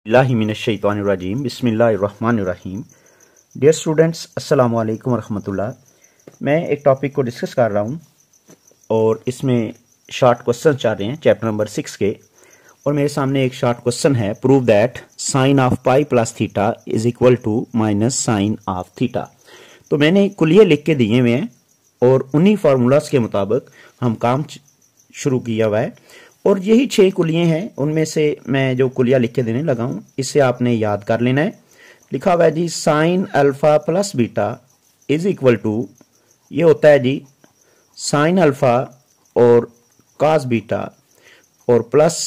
बिस्मिल्लाहिमिनश्शैतानिर्रजीम बिस्मिल्लाहिर्रहमानिर्रहीम। Dear students, अस्सलाम वालेकुम रहमतुल्लाह। मैं एक टॉपिक को डिस्कस कर रहा हूँ और इसमें शॉर्ट क्वेश्चन चल रहे हैं चैप्टर नंबर 6 के। और मेरे सामने एक शॉर्ट क्वेश्चन है, prove that sine of pi plus theta is equal to minus sine of theta. तो मैंने कुलिये लिख के दिए हुए हैं और उन्हीं फार्मूलाज के मुताबिक हम काम शुरू किया हुआ है। और यही 6 कुलिये हैं, उनमें से मैं जो कुलिया लिख के देने लगा हूँ इसे आपने याद कर लेना है। लिखा हुआ है जी sine alpha plus beta is equal to, ये होता है जी साइन अल्फा और काज बीटा और प्लस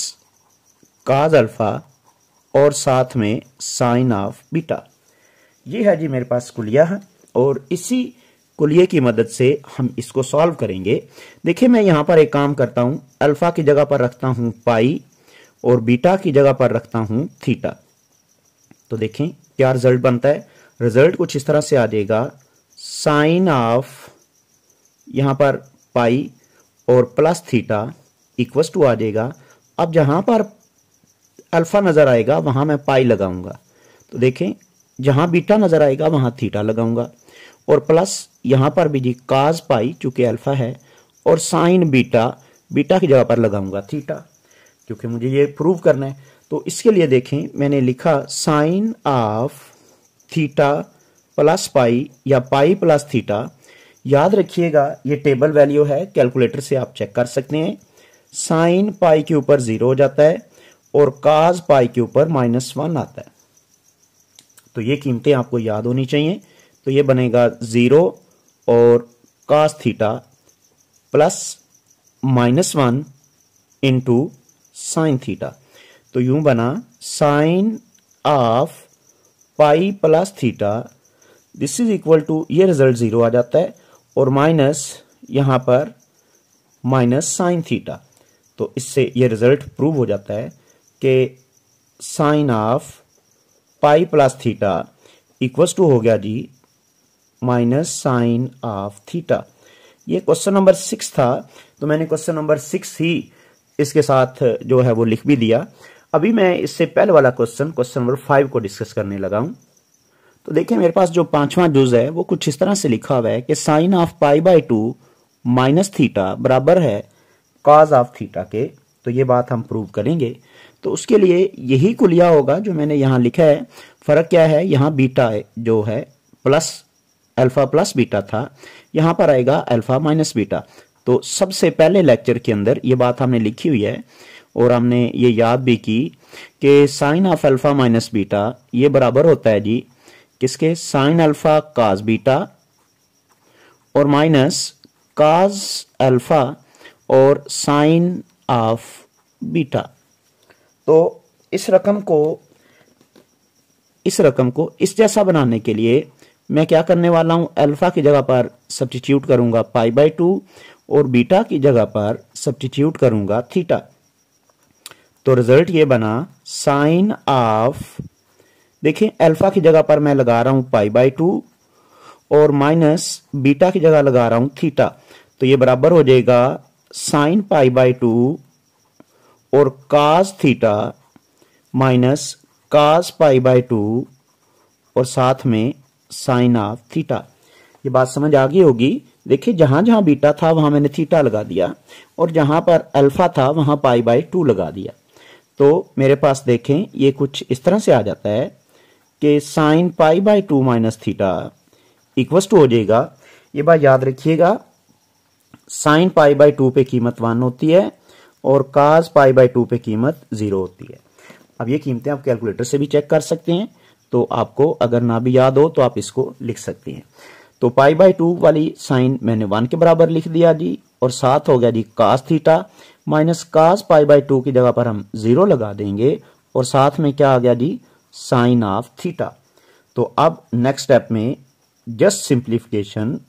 काज अल्फा और साथ में साइन ऑफ बीटा। ये है जी मेरे पास कुलिया है और इसी कुलिये की मदद से हम इसको सॉल्व करेंगे। देखिए मैं यहाँ पर एक काम करता हूँ, अल्फा की जगह पर रखता हूँ पाई और बीटा की जगह पर रखता हूँ थीटा। तो देखें क्या रिजल्ट बनता है। रिजल्ट कुछ इस तरह से आ जाएगा, साइन ऑफ यहाँ पर पाई और प्लस थीटा इक्वल्स टू आ जाएगा। अब जहाँ पर अल्फा नजर आएगा वहां मैं पाई लगाऊंगा, तो देखें जहां बीटा नजर आएगा वहां थीटा लगाऊंगा और प्लस यहां पर भी जी काज पाई चूंकि अल्फा है और साइन बीटा, बीटा की जगह पर लगाऊंगा थीटा क्योंकि मुझे ये प्रूव करना है। तो इसके लिए देखें मैंने लिखा sine of theta plus pi या पाई प्लस थीटा। याद रखिएगा ये टेबल वैल्यू है, कैलकुलेटर से आप चेक कर सकते हैं। साइन पाई के ऊपर 0 हो जाता है और काज पाई के ऊपर -1 आता है। तो ये कीमतें आपको याद होनी चाहिए। तो ये बनेगा 0 और cos theta plus -1 into sine theta. तो यूं बना sine of pi plus theta this is equal to, ये रिजल्ट 0 आ जाता है और माइनस यहां पर माइनस साइन थीटा। तो इससे ये रिजल्ट प्रूव हो जाता है कि sine of pi plus theta equals to हो गया जी माइनस साइन ऑफ थीटा। ये क्वेश्चन नंबर 6 था, तो मैंने क्वेश्चन नंबर 6 ही इसके साथ जो है वो लिख भी दिया। अभी मैं इससे पहले वाला क्वेश्चन नंबर 5 को डिस्कस करने लगा हूं। तो देखिए मेरे पास जो 5वां जुज है वो कुछ इस तरह से लिखा हुआ है कि sine of pi by 2 minus theta बराबर है कॉज ऑफ थीटा के। तो ये बात हम प्रूव करेंगे। तो उसके लिए यही कुलिया होगा जो मैंने यहां लिखा है। फर्क क्या है, यहां बीटा जो है प्लस अल्फा प्लस बीटा था, यहां पर आएगा अल्फा माइनस बीटा। तो सबसे पहले लेक्चर के अंदर ये बात हमने लिखी हुई है और हमने ये याद भी की कि sine of alpha minus beta ये बराबर होता है जी किसके, साइन अल्फा काज बीटा और माइनस काज अल्फा और साइन ऑफ बीटा। तो इस रकम को इस जैसा बनाने के लिए मैं क्या करने वाला हूं, अल्फा की जगह पर सब्स्टिट्यूट करूंगा पाई बाई 2 और बीटा की जगह पर सब्स्टिट्यूट करूंगा थीटा। तो रिजल्ट ये बना साइन ऑफ, देखिए अल्फा की जगह पर मैं लगा रहा हूं पाई बाई 2 और माइनस बीटा की जगह लगा रहा हूं थीटा। तो ये बराबर हो जाएगा साइन पाई बाई 2 और काज theta minus cause pi by 2 और साथ में साइन ऑफ थीटा। ये बात समझ आ गई होगी। देखिए जहां जहां बीटा था वहां मैंने थीटा लगा दिया और जहां पर अल्फा था वहां पाई बाई 2 लगा दिया। तो मेरे पास देखें ये कुछ इस तरह से आ जाता है कि sine pi by 2 minus theta equals to हो जाएगा, ये बात याद रखिएगा, साइन पाई बाई 2 पे कीमत 1 होती है और काज पाई बाई 2 पे कीमत 0 होती है। अब ये कीमतें आप कैलकुलेटर से भी चेक कर सकते हैं, तो आपको अगर ना भी याद हो तो आप इसको लिख सकते हैं। तो पाई बाई 2 वाली साइन मैंने 1 के बराबर लिख दिया जी और साथ हो गया जी cos theta minus cos pi by 2 की जगह पर हम 0 लगा देंगे और साथ में क्या आ गया जी साइन ऑफ थीटा। तो अब नेक्स्ट स्टेप में just simplification,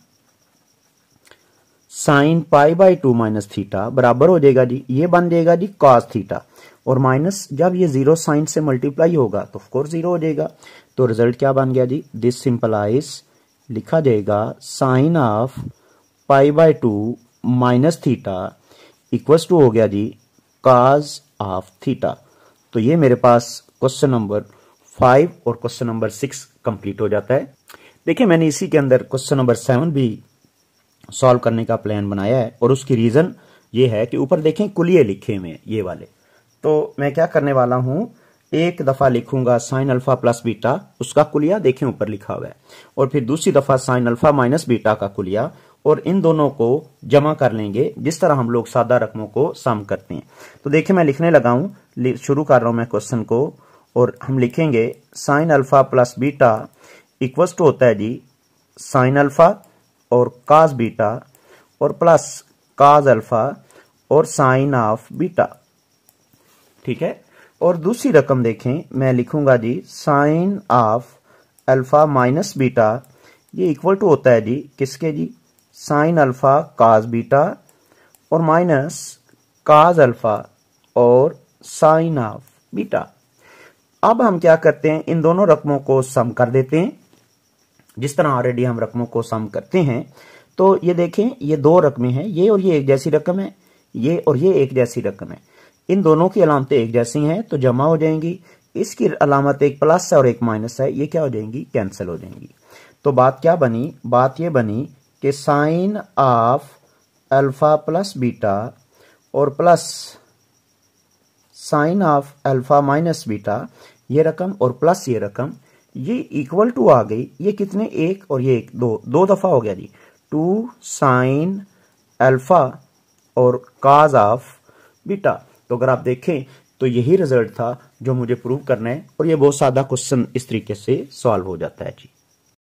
sign pi by 2 minus theta बराबर हो जाएगा जी, ये बन जाएगा जी कॉस थीटा और माइनस जब ये 0 साइन से मल्टीप्लाई होगा तो ऑफकोर्स 0 हो जाएगा। तो रिजल्ट क्या बन गया जी, दिस सिंपलाइज लिखा जाएगा sine of pi by 2 minus theta equals to हो गया जी काज ऑफ थीटा। तो ये मेरे पास क्वेश्चन नंबर 5 और क्वेश्चन नंबर 6 कंप्लीट हो जाता है। देखिए मैंने इसी के अंदर क्वेश्चन नंबर 7 भी सॉल्व करने का प्लान बनाया है और उसकी रीजन ये है कि ऊपर देखें कुलिये लिखे हुए हैं ये वाले, तो मैं क्या करने वाला हूं, एक दफा लिखूंगा साइन अल्फा प्लस बीटा, उसका कुलिया देखें ऊपर लिखा हुआ है, और फिर दूसरी दफा साइन अल्फा माइनस बीटा का कुलिया, और इन दोनों को जमा कर लेंगे जिस तरह हम लोग सादा रकमों को सम करते हैं। तो देखिए मैं लिखने लगा हूं, शुरू कर रहा हूं मैं क्वेश्चन को, और हम लिखेंगे sine alpha plus beta equals to होता है जी साइन अल्फा और काज बीटा और प्लस काज अल्फा और साइन ऑफ बीटा, ठीक है। और दूसरी रकम देखें, मैं लिखूंगा जी sine of alpha minus beta, ये इक्वल टू होता है जी किसके जी, साइन अल्फा काज बीटा और माइनस काज अल्फा और साइन ऑफ बीटा। अब हम क्या करते हैं, इन दोनों रकमों को सम कर देते हैं जिस तरह ऑलरेडी हम रकमों को सम करते हैं। तो ये देखें ये दो रकमें हैं, ये और ये एक जैसी रकम है, ये और ये एक जैसी रकम है, इन दोनों की अलामतें एक जैसी हैं तो जमा हो जाएंगी। इसकी अलामत एक प्लस है और एक माइनस है, ये क्या हो जाएंगी, कैंसिल हो जाएंगी। तो बात क्या बनी, बात ये बनी कि sine of alpha plus beta और plus sine of alpha minus beta, ये रकम और प्लस ये रकम, ये इक्वल टू आ गई, ये कितने, एक और ये एक, दो दफा हो गया जी, 2 साइन अल्फा और काज ऑफ बीटा। तो अगर आप देखें तो यही रिजल्ट था जो मुझे प्रूव करना है, और ये बहुत सादा क्वेश्चन इस तरीके से सॉल्व हो जाता है जी।